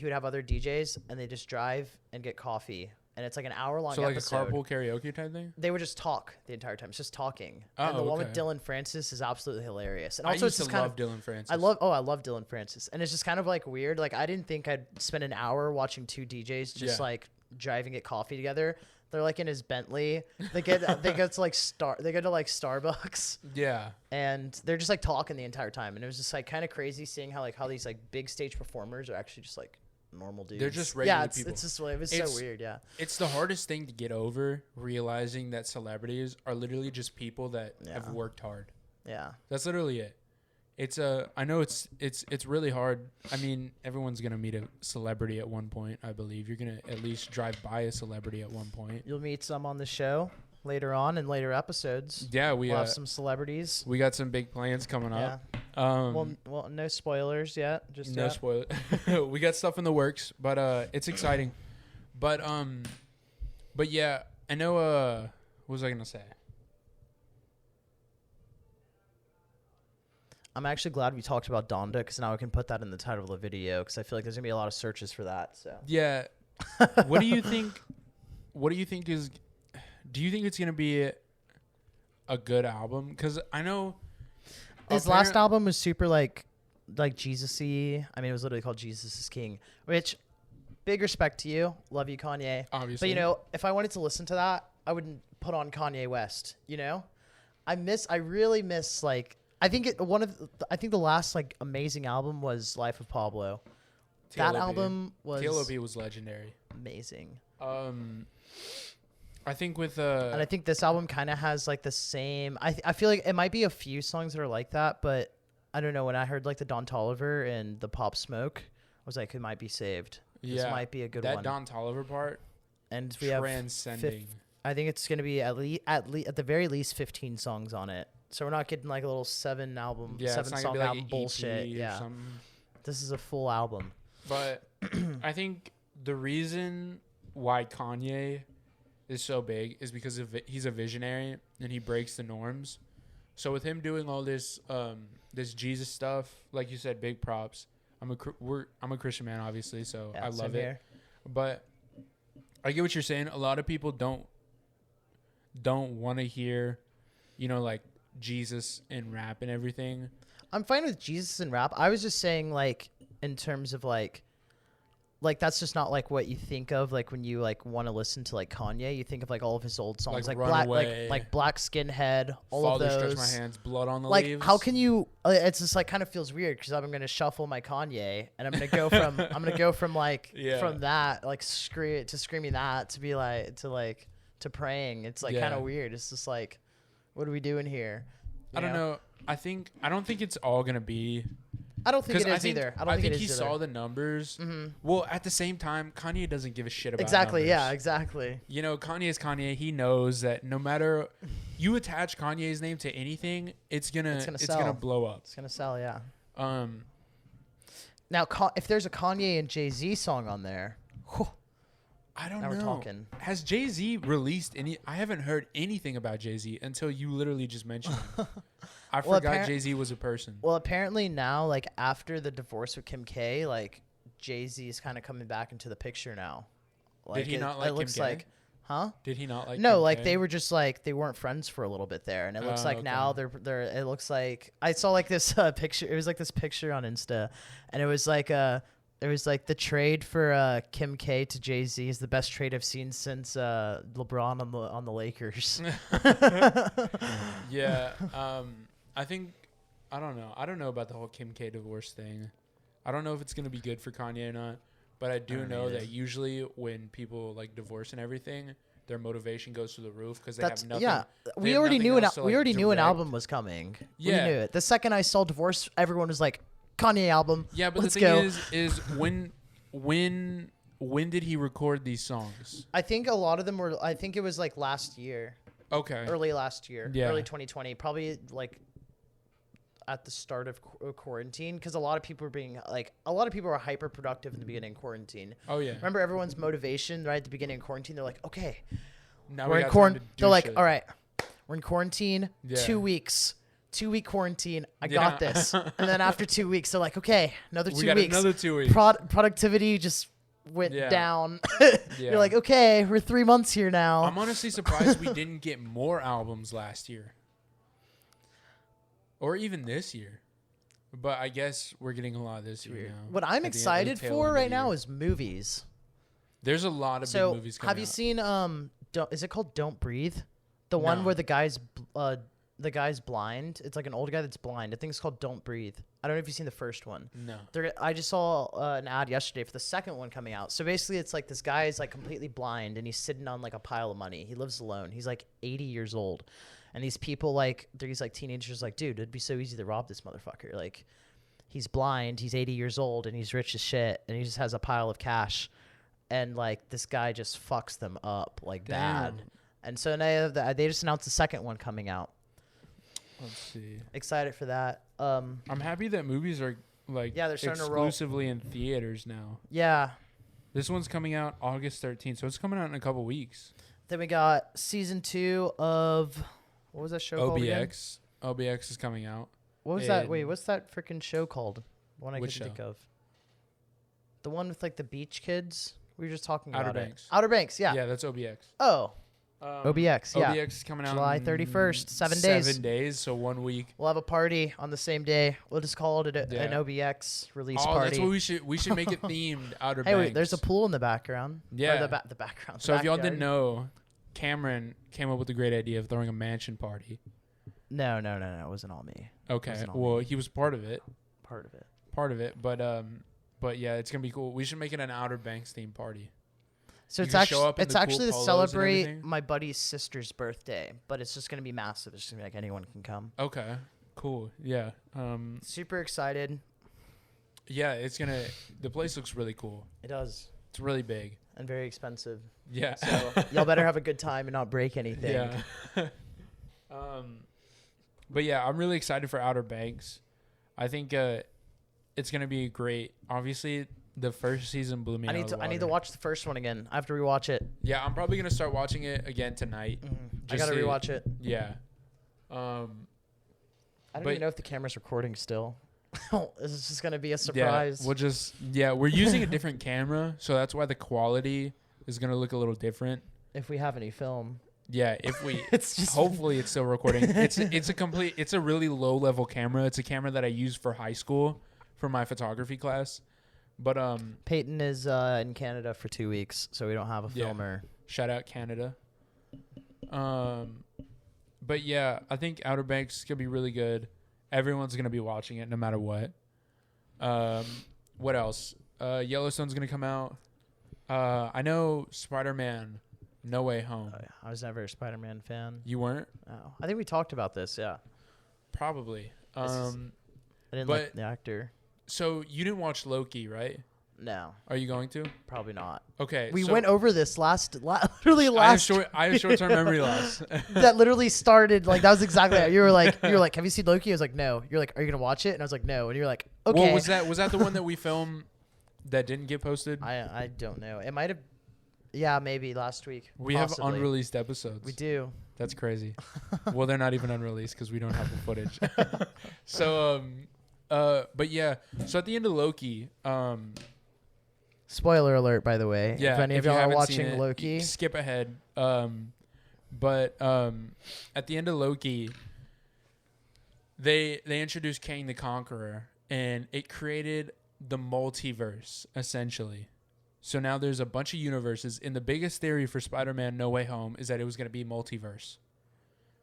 would have other DJs and they just drive and get coffee. And it's an hour-long episode. So a carpool karaoke type thing? They would just talk the entire time. It's just talking. Oh, and the one with Dylan Francis is absolutely hilarious. And also I used to love Dylan Francis. I love Dylan Francis. And it's just kind of weird. I didn't think I'd spend an hour watching two DJs just driving get coffee together. They're in his Bentley. They go to Starbucks. Yeah. And they're just talking the entire time. And it was just kind of crazy seeing how these big stage performers are actually just normal dudes. They're just regular people. It was so weird, yeah. It's the hardest thing to get over, realizing that celebrities are literally just people that have worked hard. Yeah. That's literally it. I know it's really hard. I mean, everyone's going to meet a celebrity at one point, I believe. You're going to at least drive by a celebrity at one point. You'll meet some on the show later on in later episodes. Yeah, we'll have some celebrities. We got some big plans coming up. Well, no spoilers yet. Just no spoilers. We got stuff in the works, but it's exciting. But yeah, I know. What was I gonna say? I'm actually glad we talked about Donda because now I can put that in the title of the video because I feel like there's gonna be a lot of searches for that. So yeah, what do you think? What do you think is? Do you think it's gonna be a good album? Because I know his last album was super like Jesus-y. I mean, it was literally called Jesus is King. Which, big respect to you, love you, Kanye. Obviously, but you know, if I wanted to listen to that, I wouldn't put on Kanye West. You know, I really miss like. I think the last like amazing album was Life of Pablo. TLOP. That album was TLOP was legendary. Amazing. I think with and I think this album kind of has like the same. I feel like it might be a few songs that are like that, but I don't know. When I heard like the Don Toliver and the Pop Smoke, I was like, it might be saved. This might be a good one. That Don Toliver part, and we transcending. I think it's gonna be at the very least 15 songs on it. So we're not getting like a little 7 song album bullshit. Yeah, this is a full album. But I think the reason why Kanye is so big is because he's a visionary and he breaks the norms. So with him doing all this this Jesus stuff, like you said, big props. I'm a Christian man, obviously, so I love it. Here. But I get what you're saying. A lot of people don't want to hear, like Jesus and rap and everything. I'm fine with Jesus and rap. I was just saying, like, in terms of like that's just not like what you think of like when you like want to listen to like Kanye. You think of like all of his old songs, like Black, like Black Skinhead, all of those. Father Stretch My Hands, Blood on the like, Leaves. How can you? It's just like kind of feels weird because I'm gonna shuffle my Kanye and I'm gonna go from like from that like screaming that to be like to praying. It's like kind of weird. It's just like, what are we doing here? I don't know. I don't think it's all gonna be. I don't think it is either. I think he saw the numbers. Mm-hmm. Well, at the same time, Kanye doesn't give a shit about exactly. Numbers. Yeah, exactly. Kanye is Kanye. He knows that no matter you attach Kanye's name to anything, it's gonna blow up. It's gonna sell. Yeah. Now, if there's a Kanye and Jay-Z song on there, I don't know. We're talking. Has Jay-Z released any? I haven't heard anything about Jay-Z until you literally just mentioned him. I forgot Jay-Z was a person. Well, apparently now, like after the divorce with Kim K, like Jay-Z is kind of coming back into the picture now. Like, did he not like Kim K? Like, huh? Did he not like? No, Kim like K? They were just like they weren't friends for a little bit there, and it looks like now they're. It looks like I saw like this picture. It was like this picture on Insta, and it was like It was like the trade for Kim K to Jay-Z is the best trade I've seen since LeBron on the Lakers. Yeah. I don't know. I don't know about the whole Kim K divorce thing. I don't know if it's going to be good for Kanye or not, but I do know that usually when people like divorce and everything, their motivation goes through the roof because they have nothing. Yeah, we already knew an album was coming. Yeah. We knew it. The second I saw Divorce, everyone was like, Kanye album. Yeah, but let's the go. thing is when did he record these songs? I think a lot of them were. I think it was like last year. Okay. Early last year. Yeah. Early 2020. Probably like at the start of quarantine, because a lot of people were hyper productive in the beginning of quarantine. Oh yeah. Remember everyone's motivation right at the beginning of quarantine? They're like, okay, now we're in quarantine. They're like, all right, we're in quarantine. Yeah. 2 weeks. 2-week quarantine. I got this. And then after 2 weeks, they're like, okay, another 2 weeks. Another 2 weeks. Productivity just went down. You're like, okay, we're 3 months here now. I'm honestly surprised we didn't get more albums last year. Or even this year. But I guess we're getting a lot this year now. What I'm excited for right now is movies. There's a lot of big movies coming out. Have you seen, is it called Don't Breathe? The one where the guy's blind. It's like an old guy that's blind. I think it's called Don't Breathe. I don't know if you've seen the first one. No. I just saw an ad yesterday for the second one coming out. So basically it's like this guy is like completely blind and he's sitting on like a pile of money. He lives alone. He's like 80 years old. And these people these like teenagers like, dude, it'd be so easy to rob this motherfucker. Like he's blind, he's 80 years old and he's rich as shit and he just has a pile of cash. And like this guy just fucks them up like bad. And so now they just announced the second one coming out. Let's see. Excited for that. I'm happy that movies are like they're starting exclusively in theaters now. Yeah. This one's coming out August 13th, so it's coming out in a couple weeks. Then we got season 2 of what was that show called again? OBX is coming out. What was that? Wait, what's that freaking show called? One I Which can think show? of. The one with like the beach kids. We were just talking Outer about Banks. it. Outer Banks, yeah. Yeah, that's OBX. Oh, OBX, yeah. OBX is coming out July in 31st, 7 days. 7 days, so 1 week. We'll have a party on the same day. We'll just call it an OBX release party. That's what we should make it themed Outer Banks. Hey, wait, there's a pool in the background. Yeah. Or the background. So if y'all didn't know, Cameron came up with the great idea of throwing a mansion party. No. It wasn't all me. Okay. Well, he was part of it. Part of it. But yeah, it's gonna be cool. We should make it an Outer Banks themed party. So You it's can actually show up in the cool to polos and celebrate everything? my buddy's sister's birthday, but it's just gonna be massive. It's just gonna be like anyone can come. Okay. Cool. Yeah. Super excited. Yeah, the place looks really cool. It does. It's really big. And very expensive. Yeah. So y'all better have a good time and not break anything. Yeah. But yeah, I'm really excited for Outer Banks. I think it's gonna be great. Obviously, the first season blew me out of the water. I need to watch the first one again. I have to rewatch it. Yeah, I'm probably gonna start watching it again tonight. I gotta rewatch it. Yeah. I don't even know if the camera's recording still. This is just gonna be a surprise. We're using a different camera, so that's why the quality is gonna look a little different. If we have any film. Yeah, if we it's just hopefully it's still recording. It's a really low level camera. It's a camera that I used for high school for my photography class. But Peyton is in Canada for 2 weeks, so we don't have a filmer. Shout out Canada. But yeah, I think Outer Banks is gonna be really good. Everyone's gonna be watching it no matter what. What else? Yellowstone's gonna come out. I know Spider-Man No Way Home. I was never a Spider-Man fan. You weren't? No. I think we talked about this, yeah. Probably. I didn't like the actor. So you didn't watch Loki, right? No. Are you going to? Probably not. Okay. We went over this literally last. I have short-term memory loss. That literally started that was exactly how you were like. Have you seen Loki? I was like, no. You're like, are you gonna watch it? And I was like, no. And you're like, okay. Well, was that the one that we filmed that didn't get posted? I don't know. It might have. Yeah, maybe last week. We possibly. have unreleased episodes. We do. That's crazy. Well, they're not even unreleased because we don't have the footage. So, but yeah. So at the end of Loki, spoiler alert, by the way. Yeah. If any of y'all are watching Loki, skip ahead. But at the end of Loki, they introduced Kang the Conqueror, and it created the multiverse essentially. So now there's a bunch of universes, and the biggest theory for Spider-Man No Way Home is that it was going to be multiverse.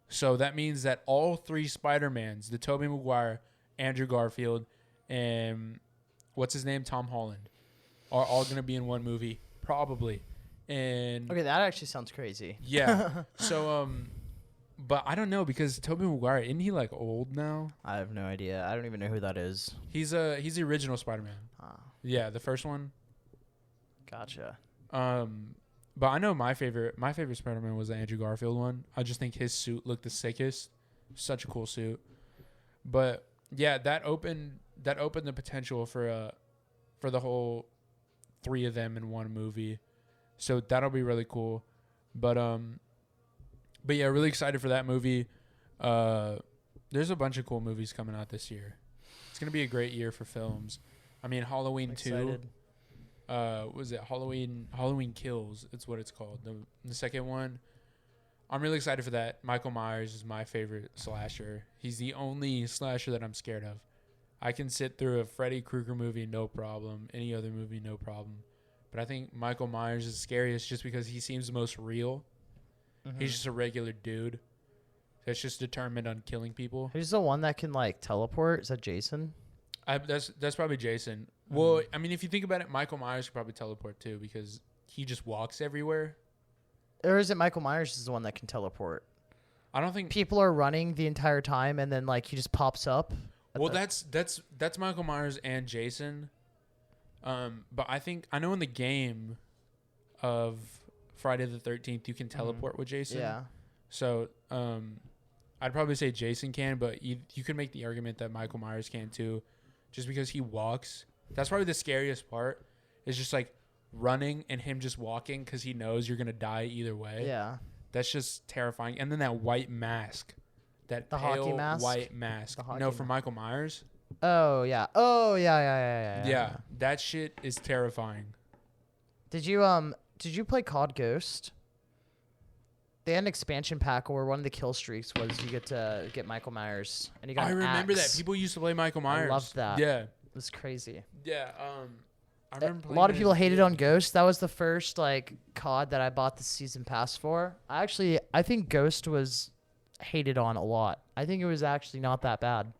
So that means that all three Spider-Mans, the Tobey Maguire, Andrew Garfield, and what's his name, Tom Holland, are all going to be in one movie, probably. And okay, that actually sounds crazy. Yeah. So, but I don't know because Tobey Maguire, isn't he like old now? I have no idea. I don't even know who that is. He's the original Spider-Man. Yeah, the first one. Gotcha. But I know my favorite Spider-Man was the Andrew Garfield one. I just think his suit looked the sickest. Such a cool suit. But yeah, that opened the potential for the whole three of them in one movie. So that'll be really cool. But yeah, really excited for that movie. There's a bunch of cool movies coming out this year. It's gonna be a great year for films. I mean, Halloween 2. Was it Halloween Kills? It's what it's called. The second one. I'm really excited for that. Michael Myers is my favorite slasher. He's the only slasher that I'm scared of. I can sit through a Freddy Krueger movie, no problem. Any other movie, no problem. But I think Michael Myers is scariest just because he seems the most real. Mm-hmm. He's just a regular dude that's just determined on killing people. Who's the one that can teleport? Is that Jason? That's probably Jason. Mm-hmm. Well, I mean, if you think about it, Michael Myers could probably teleport too because he just walks everywhere. Or is it Michael Myers is the one that can teleport? I don't think people are running the entire time and then he just pops up. Well, that's Michael Myers and Jason. But I know in the game of Friday the 13th you can teleport with Jason. Yeah. So I'd probably say Jason can, but you can make the argument that Michael Myers can too, just because he walks. That's probably the scariest part. Is just running and him just walking because he knows you're gonna die either way. Yeah. That's just terrifying. And then that white mask, the hockey mask? white mask. For Michael Myers. Oh yeah. Oh yeah. Yeah, that shit is terrifying. Did you play COD Ghost? They had an expansion pack where one of the kill streaks was you get to get Michael Myers, and you got. I remember that people used to play Michael Myers. I loved that. Yeah, it was crazy. Yeah, I remember. A lot of people hated on Ghost. That was the first like COD that I bought the season pass for. I think Ghost was hated on a lot. I think it was actually not that bad.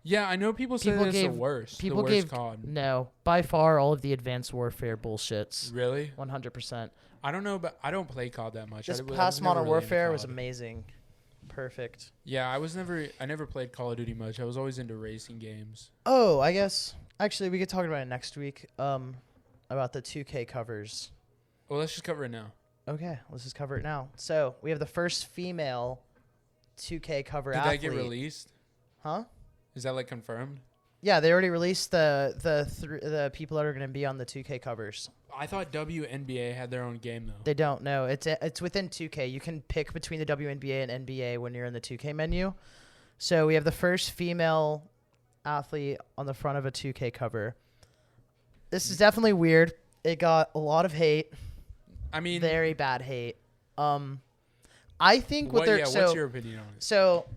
Yeah, I know people say that it's the worst. People the worst COD. No, by far all of the Advanced Warfare bullshits. Really? 100%. I don't know, but I don't play COD that much. This past Modern Warfare was amazing. Perfect. Yeah, I never played Call of Duty much. I was always into racing games. Oh, I guess actually we could talk about it next week. About the 2K covers. Well, let's just cover it now. Okay, let's just cover it now. So we have the first female 2K cover athlete. Did that get released? Huh? Is that like confirmed? Yeah, they already released the people that are going to be on the 2K covers. I thought WNBA had their own game though. They don't. No, it's within 2K. You can pick between the WNBA and NBA when you're in the 2K menu. So we have the first female athlete on the front of a 2K cover. This is definitely weird. It got a lot of hate. I mean, very bad hate. I think what's your opinion on it? So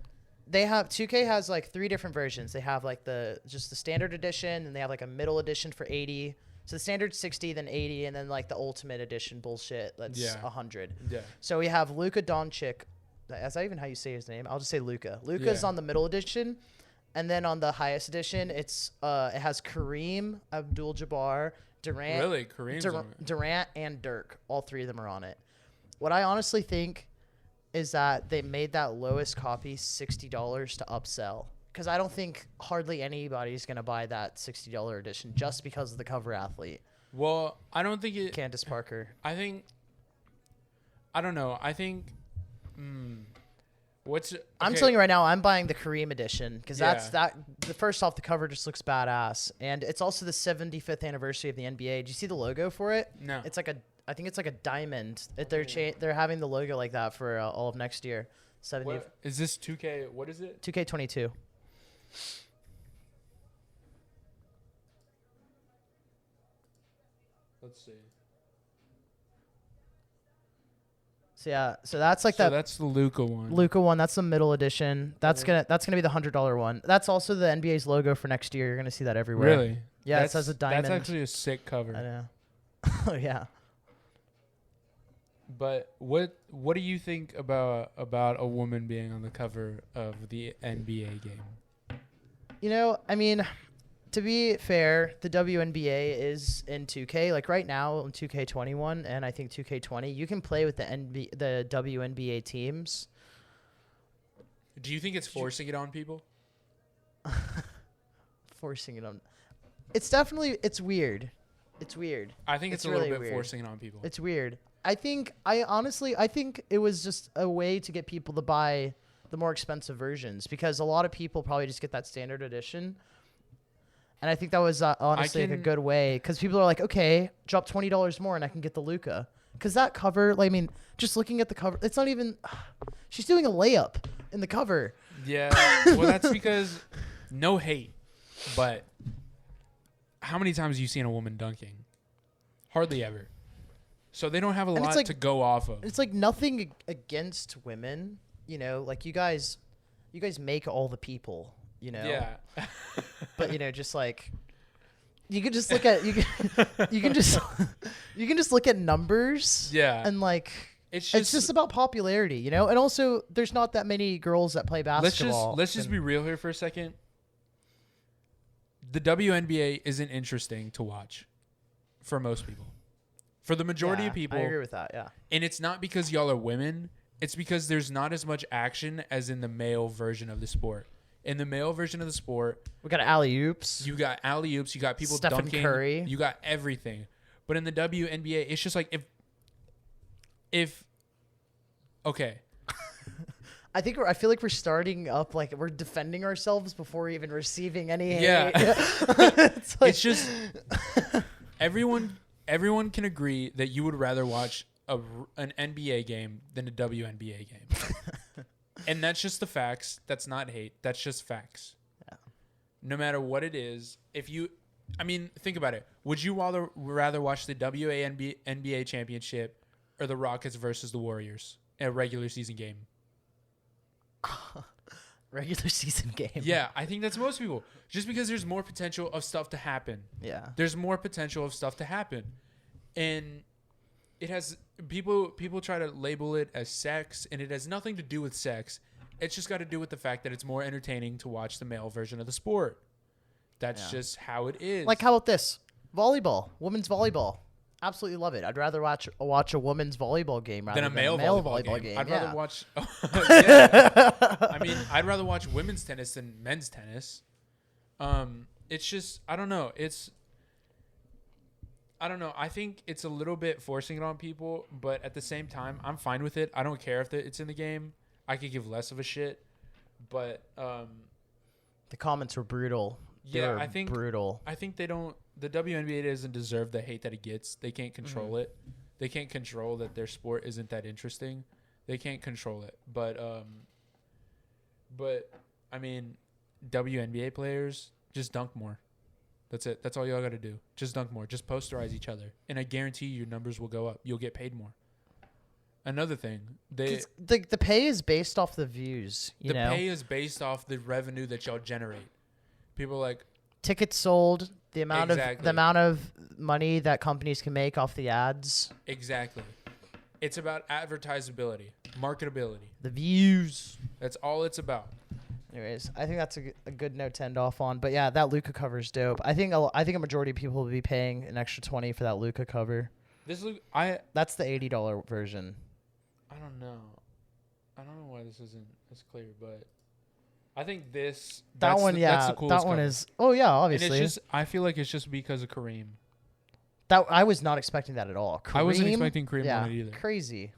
they have 2K has like 3 different versions. They have like the standard edition, and they have like a middle edition for 80. So the standard 60, then 80, and then like the ultimate edition bullshit that's 100. Yeah. So we have Luka Doncic. Is that even how you say his name? I'll just say Luka. Luka's on the middle edition, and then on the highest edition, it has Kareem Abdul-Jabbar, Durant. Really, Kareem's on it. Durant and Dirk. All 3 of them are on it. What I honestly think is that they made that lowest copy $60 to upsell. Because I don't think hardly anybody's going to buy that $60 edition just because of the cover athlete. Well, I don't think it... Candace Parker. I don't know. I think... I'm telling you right now, I'm buying the Kareem edition. Because the first off, the cover just looks badass. And it's also the 75th anniversary of the NBA. Do you see the logo for it? No. It's like I think it's like a diamond. They're having the logo like that for all of next year. 70. What, is this 2K? What is it? 2K22. Let's see. So that's like that. That's the Luka one. Luka one. That's the middle edition. That's gonna be the $100 one. That's also the NBA's logo for next year. You're gonna see that everywhere. Really? Yeah, it says a diamond. That's actually a sick cover. I know. Oh yeah. But what do you think about a woman being on the cover of the NBA game? You know, I mean, to be fair, the WNBA is in 2K. Like right now in 2K21 and I think 2K20, you can play with the WNBA teams. Do you think it's forcing it on people? Forcing it on. It's definitely weird. It's weird. I think it's a really little bit weird. forcing it on people. It's weird. I think it was just a way to get people to buy the more expensive versions because a lot of people probably just get that standard edition. And I think that was honestly like a good way because people are like, okay, drop $20 more and I can get the Luka. Because that cover, like, I mean, just looking at the cover, it's not even. She's doing a layup in the cover. Yeah. Well, that's because no hate, but how many times have you seen a woman dunking? Hardly ever. So they don't have a lot to go off of. It's like nothing against women, you know. Like you guys make all the people, you know. Yeah. But you know, just like you can just look at you can just look at numbers. Yeah. And like it's just about popularity, you know. And also, there's not that many girls that play basketball. Let's just be real here for a second. The WNBA isn't interesting to watch for most people. For the majority of people. I agree with that, yeah. And it's not because y'all are women. It's because there's not as much action as in the male version of the sport. In the male version of the sport, we got alley-oops. You got alley-oops. You got people Stephen dunking. Curry. You got everything. But in the WNBA, it's just like if okay. I feel like we're starting up like we're defending ourselves before even receiving any hate. Yeah. It's just everyone everyone can agree that you would rather watch an NBA game than a WNBA game. And that's just the facts. That's not hate. That's just facts. Yeah. No matter what it is, think about it. Would you rather watch the NBA championship or the Rockets versus the Warriors in a regular season game? Regular season game. Yeah, I think that's most people. Just because there's more potential of stuff to happen. Yeah. There's more potential of stuff to happen. And it has people try to label it as sex, and it has nothing to do with sex. It's just got to do with the fact that it's more entertaining to watch the male version of the sport. That's just how it is. Like, how about this? Volleyball. Women's volleyball. Absolutely love it. I'd rather watch a women's volleyball game rather than a male volleyball game. I'd rather watch. I'd rather watch women's tennis than men's tennis. It's just I don't know. I don't know. I think it's a little bit forcing it on people, but at the same time, I'm fine with it. I don't care if it's in the game. I could give less of a shit. But the comments were brutal. I think brutal. I think they don't. The WNBA doesn't deserve the hate that it gets. They can't control it. They can't control that their sport isn't that interesting. They can't control it. But I mean, WNBA players just dunk more. That's it. That's all y'all got to do. Just dunk more. Just posterize each other, and I guarantee your numbers will go up. You'll get paid more. Another thing, the pay is based off the views. The pay is based off the revenue that y'all generate. People like tickets sold, the amount of money that companies can make off the ads. Exactly. It's about advertisability, marketability. The views. That's all it's about. Anyways, I think that's a good note to end off on. But yeah, that Luka cover is dope. I think a majority of people will be paying an extra $20 for that Luka cover. That's the $80 version. I don't know why this isn't as clear, but I think that's the coolest one cover. is. Oh yeah, obviously. And it's just, I feel like it's just because of Kareem. That I was not expecting that at all. I wasn't expecting Kareem on it either. Crazy.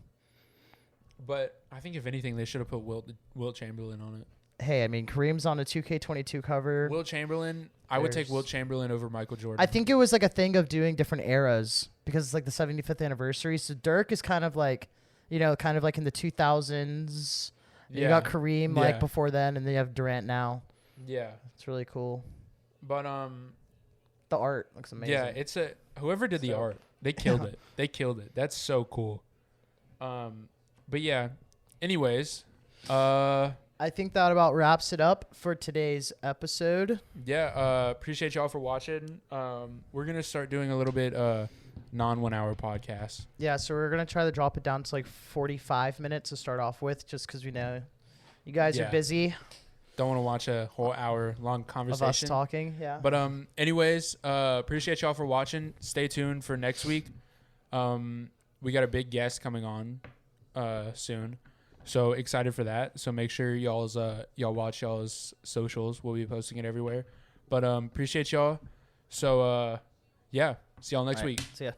But I think if anything, they should have put Wilt Chamberlain on it. Hey, I mean, Kareem's on a 2K22 cover. Wilt Chamberlain, I would take Wilt Chamberlain over Michael Jordan. I think it was like a thing of doing different eras because it's like the 75th anniversary. So Dirk is kind of like, kind of like in the 2000s. Yeah. You got Kareem like before then, and then you have Durant now. Yeah. It's really cool. But the art looks amazing. Yeah, whoever did the art, they killed it. They killed it. That's so cool. But yeah. Anyways, I think that about wraps it up for today's episode. Yeah, appreciate y'all for watching. We're gonna start doing a little bit non-1 hour podcast. Yeah, so we're gonna try to drop it down to like 45 minutes to start off with, just because we know you guys are busy. Don't want to watch a whole hour long conversation of us talking. Yeah. But anyways, appreciate y'all for watching. Stay tuned for next week. We got a big guest coming on soon. So excited for that. So make sure y'all watch y'all's socials. We'll be posting it everywhere. But appreciate y'all. So yeah, see y'all next week. See ya.